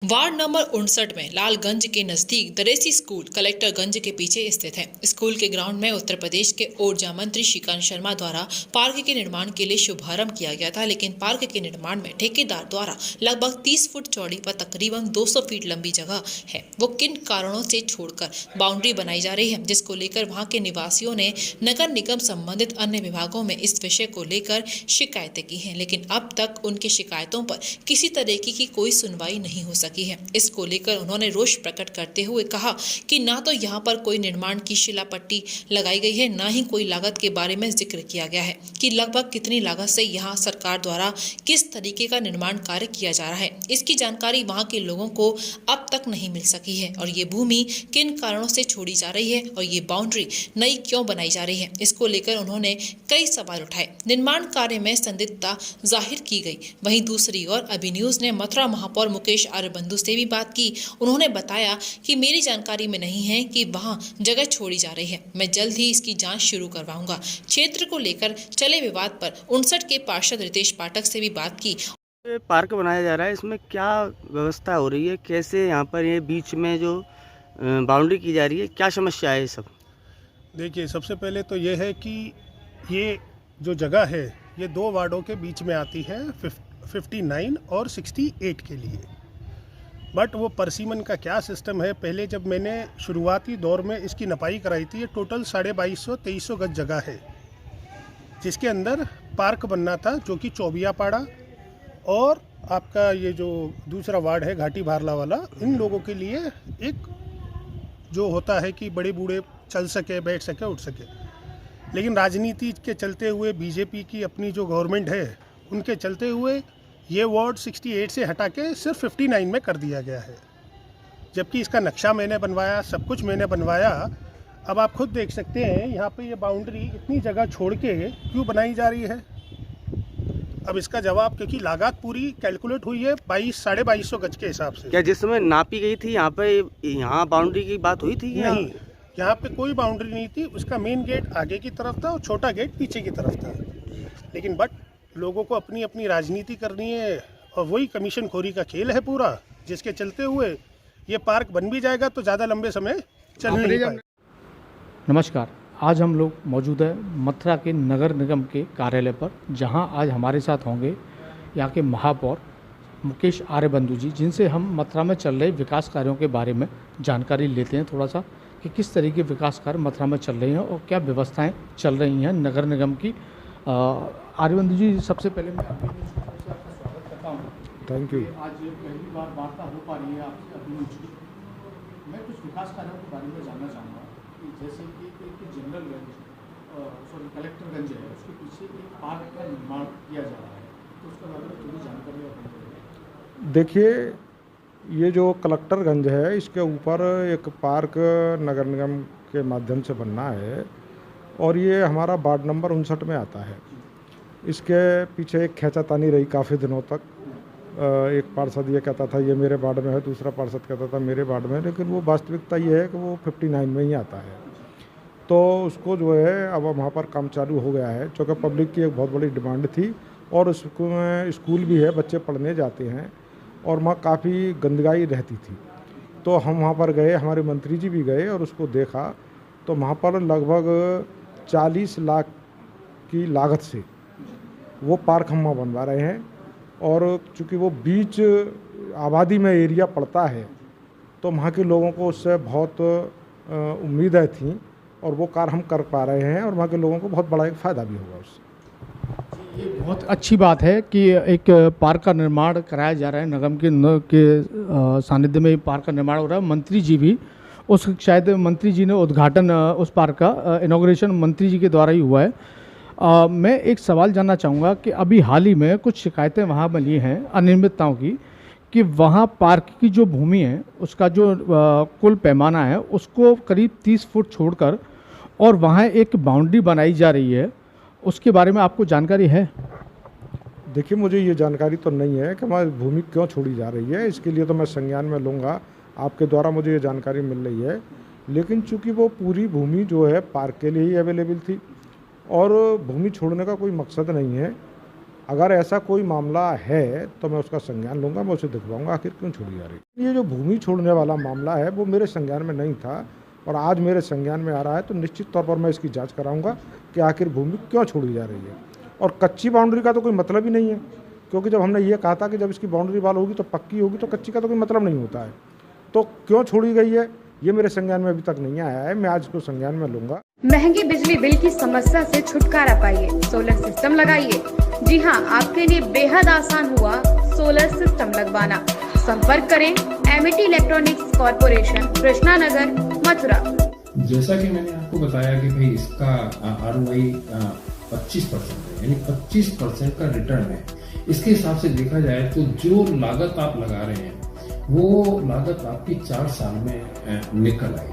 Ward number 59 में लालगंज के नजदीक दरेसी स्कूल कलेक्टरगंज के पीछे स्थित है। स्कूल के ग्राउंड में उत्तर प्रदेश के ऊर्जा मंत्री श्रीकांत शर्मा द्वारा पार्क के निर्माण के लिए शुभारंभ किया गया था, लेकिन पार्क के निर्माण में ठेकेदार द्वारा लगभग 30 फुट चौड़ी व तकरीबन 200 फीट लंबी जगह है, वो किन कारणों से छोड़कर बाउंड्री बनाई जा रही है, जिसको लेकर वहां के निवासियों ने नगर निगम संबंधित अन्य विभागों में इस विषय को लेकर शिकायतें की हैं, लेकिन अब तक उनकी शिकायतों पर किसी तरीके की कोई सुनवाई नहीं हो सकी है। इसको लेकर उन्होंने रोष प्रकट करते हुए कहा कि ना तो यहाँ पर कोई निर्माण की शिलापट्टी लगाई गई है, ना ही कोई लागत के बारे में जिक्र किया गया है कि लगभग कितनी लागत से यहाँ सरकार द्वारा किस तरीके का निर्माण कार्य किया जा रहा है। इसकी जानकारी वहाँ के लोगों को अब तक नहीं मिल सकी है और ये भूमि किन कारणों से छोड़ी जा रही है और ये बाउंड्री नई क्यों बनाई जा रही है। इसको लेकर उन्होंने कई सवाल उठाए। निर्माण कार्य में संदिग्धता जाहिर की गई। वहीं दूसरी ओर अभी न्यूज ने मथुरा महापौर मुकेश आर्यबंधु से भी बात की। उन्होंने बताया कि मेरी जानकारी में नहीं है कि वहां जगह छोड़ी जा रही है, मैं जल्द ही इसकी जांच शुरू करवाऊंगा। क्षेत्र को लेकर चले विवाद पर 59 के पार्षद रितेश पाठक से भी बात की। पार्क बनाया जा रहा है, इसमें क्या व्यवस्था हो रही है, कैसे यहाँ पर ये बीच में जो बाउंड्री की जा रही है, क्या समस्या है ये सब? देखिए, सबसे पहले तो ये है कि ये जो जगह है ये दो वार्डों के बीच में आती है, 59 और 68 के लिए। बट वो परसीमन का क्या सिस्टम है, पहले जब मैंने शुरुआती दौर में इसकी नपाई कराई थी, ये टोटल 2250-2300 गज जगह है जिसके अंदर पार्क बनना था, जो कि चौबियापाड़ा और आपका ये जो दूसरा वार्ड है घाटी भारला वाला, इन लोगों के लिए एक जो होता है कि बड़े बूढ़े चल सके, बैठ सके, उठ सके। लेकिन राजनीति के चलते हुए, बीजेपी की अपनी जो गवर्नमेंट है उनके चलते हुए ये वार्ड 68 से हटा के सिर्फ 59 में कर दिया गया है, जबकि इसका नक्शा मैंने बनवाया, सब कुछ मैंने बनवाया। अब आप खुद देख सकते हैं यहाँ पे ये बाउंड्री इतनी जगह छोड़ के क्यों बनाई जा रही है। अब इसका जवाब, क्योंकि लागत पूरी कैलकुलेट हुई है 2200-2250 गज के हिसाब से। क्या जिस समय नापी गई थी यहाँ पे, यहाँ बाउंड्री की बात हुई थी? नहीं, यहाँ पे कोई बाउंड्री नहीं थी। उसका मेन गेट आगे की तरफ था और छोटा गेट पीछे की तरफ था। लेकिन बट लोगों को अपनी अपनी राजनीति करनी है और वही कमीशन खोरी का खेल है पूरा, जिसके चलते हुए ये पार्क बन भी जाएगा तो ज़्यादा लंबे समय चल नहीं पाएगा। नमस्कार, आज हम लोग मौजूद है मथुरा के नगर निगम के कार्यालय पर, जहां आज हमारे साथ होंगे यहाँ के महापौर मुकेश आर्यबंधु जी, जिनसे हम मथुरा में चल रहे विकास कार्यों के बारे में जानकारी लेते हैं थोड़ा सा, कि किस तरह के विकास कार्य मथुरा में चल रहे हैं और क्या व्यवस्थाएं चल रही हैं नगर निगम की। आर्यबंधु जी, सबसे पहले मैं आपका स्वागत करता हूँ। Thank you. आज पहली बार वार्ता हो पा रही है आपसे अभिरुचि की। मैं कुछ विकास कार्यों के बारे में जानना चाहूँगा कि जैसे कि एक जनरलगंज कलेक्टरगंज है, उसके पीछे एक पार्क का निर्माण किया जा रहा है, तो उसके बारे में थोड़ी जानकारी आप। देखिए, ये जो कलेक्टरगंज है, इसके ऊपर एक पार्क नगर निगम के माध्यम से बनना है और ये हमारा वार्ड नंबर 59 में आता है। इसके पीछे एक खींचातानी रही काफ़ी दिनों तक। एक पार्षद ये कहता था ये मेरे वार्ड में है, दूसरा पार्षद कहता था मेरे वार्ड में है, लेकिन वो वास्तविकता ये है कि वो 59 में ही आता है। तो उसको जो है अब वहाँ पर काम चालू हो गया है, क्योंकि पब्लिक की एक बहुत बड़ी डिमांड थी और उसमें स्कूल भी है, बच्चे पढ़ने जाते हैं और वहाँ काफ़ी गंदगी रहती थी। तो हम वहाँ पर गए, हमारे मंत्री जी भी गए और उसको देखा, तो वहाँ पर लगभग 40 लाख की लागत से वो पार्क हम वहाँ बनवा रहे हैं। और चूँकि वो बीच आबादी में एरिया पड़ता है, तो वहाँ के लोगों को उससे बहुत उम्मीदें थीं और वो कार्य हम कर पा रहे हैं और वहाँ के लोगों को बहुत बड़ा एक फ़ायदा भी होगा उससे। ये बहुत अच्छी बात है कि एक पार्क का निर्माण कराया जा रहा है, निगम के सानिध्य में पार्क का निर्माण हो रहा है। मंत्री जी भी शायद मंत्री जी ने उद्घाटन उस पार्क का इनॉग्रेशन मंत्री जी के द्वारा ही हुआ है। मैं एक सवाल जानना चाहूँगा कि अभी हाल ही में कुछ शिकायतें वहाँ मिली हैं अनियमितताओं की, कि वहाँ पार्क की जो भूमि है उसका जो कुल पैमाना है उसको करीब 30 फुट छोड़कर और वहाँ एक बाउंड्री बनाई जा रही है, उसके बारे में आपको जानकारी है? देखिए, मुझे ये जानकारी तो नहीं है कि हमारी भूमि क्यों छोड़ी जा रही है, इसके लिए तो मैं संज्ञान में लूँगा। आपके द्वारा मुझे ये जानकारी मिल रही है, लेकिन चूँकि वो पूरी भूमि जो है पार्क के लिए ही अवेलेबल थी और भूमि छोड़ने का कोई मकसद नहीं है, अगर ऐसा कोई मामला है तो मैं उसका संज्ञान लूँगा, मैं उसे दिखवाऊँगा आखिर क्यों छोड़ी जा रही है। ये जो भूमि छोड़ने वाला मामला है वो मेरे संज्ञान में नहीं था और आज मेरे संज्ञान में आ रहा है, तो निश्चित तौर पर मैं इसकी जांच कराऊंगा कि आखिर भूमि क्यों छोड़ी जा रही है। और कच्ची बाउंड्री का तो कोई मतलब ही नहीं है, क्योंकि जब हमने ये कहा था कि जब इसकी बाउंड्री वाल होगी तो पक्की होगी, तो कच्ची का तो कोई मतलब नहीं होता है। तो क्यों छोड़ी गई है ये मेरे संज्ञान में अभी तक नहीं आया है, मैं आज इसको संज्ञान में लूँगा। महंगी बिजली बिल की समस्या से छुटकारा पाइए, सोलर सिस्टम लगाइए। जी हां, आपके लिए बेहद आसान हुआ सोलर सिस्टम लगवाना। संपर्क करें Amity electronics corporation, Krishna Nagar, Mathura. जैसा कि मैंने आपको बताया कि भाई इसका ROI 25% है, यानी 25% का रिटर्न है। इसके हिसाब से देखा जाए तो जो लागत आप लगा रहे हैं वो लागत आपकी 4 साल में निकल आएगी।